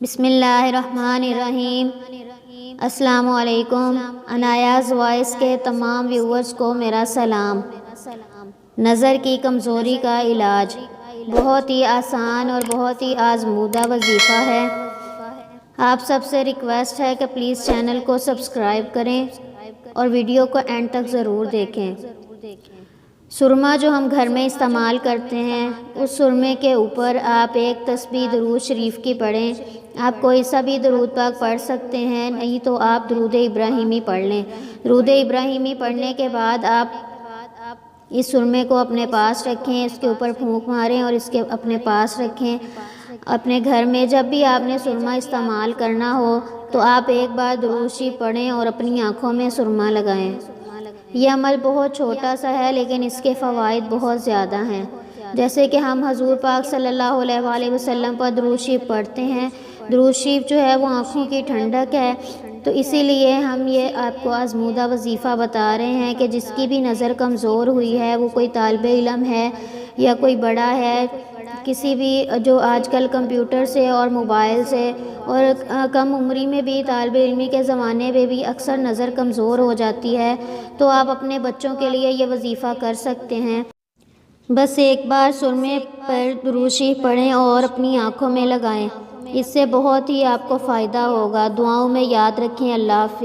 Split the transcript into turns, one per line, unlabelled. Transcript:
بسم اللہ الرحمن الرحیم۔ السلام علیکم۔ عنایاز وائس کے تمام ویورز کو میرا سلام۔ نظر کی کمزوری کا علاج بہت ہی آسان اور بہت ہی آزمودہ وظیفہ ہے۔ آپ سب سے ریکویسٹ ہے کہ پلیز چینل کو سبسکرائب کریں اور ویڈیو کو اینڈ تک ضرور دیکھیں۔ سرما جو ہم گھر میں استعمال کرتے ہیں، اس سرمے کے اوپر آپ ایک تسبیح درود شریف کی پڑھیں۔ آپ کوئی سا بھی درود پاک پڑھ سکتے ہیں، نہیں تو آپ درود ابراہیمی پڑھ لیں۔ درود ابراہیمی پڑھنے کے بعد آپ اس سرمے کو اپنے پاس رکھیں، اس کے اوپر پھونک ماریں اور اس کے اپنے پاس رکھیں۔ اپنے گھر میں جب بھی آپ نے سرما استعمال کرنا ہو تو آپ ایک بار درود شریف پڑھیں اور اپنی آنکھوں میں سرما لگائیں۔ یہ عمل بہت چھوٹا سا ہے لیکن اس کے فوائد بہت زیادہ ہیں۔ جیسے کہ ہم حضور پاک صلی اللہ علیہ وآلہ وسلم پر درود شریف پڑھتے ہیں، درود شریف جو ہے وہ آنکھوں کی ٹھنڈک ہے، تو اسی لیے ہم یہ آپ کو آزمودہ وظیفہ بتا رہے ہیں کہ جس کی بھی نظر کمزور ہوئی ہے، وہ کوئی طالب علم ہے یا کوئی بڑا ہے، کسی بھی جو آج کل کمپیوٹر سے اور موبائل سے اور کم عمری میں بھی طالب علمی کے زمانے میں بھی اکثر نظر کمزور ہو جاتی ہے، تو آپ اپنے بچوں کے لیے یہ وظیفہ کر سکتے ہیں۔ بس ایک بار سرمے پر درود شریف پڑھیں اور اپنی آنکھوں میں لگائیں، اس سے بہت ہی آپ کو فائدہ ہوگا۔ دعاؤں میں یاد رکھیں۔ اللہ حافظ۔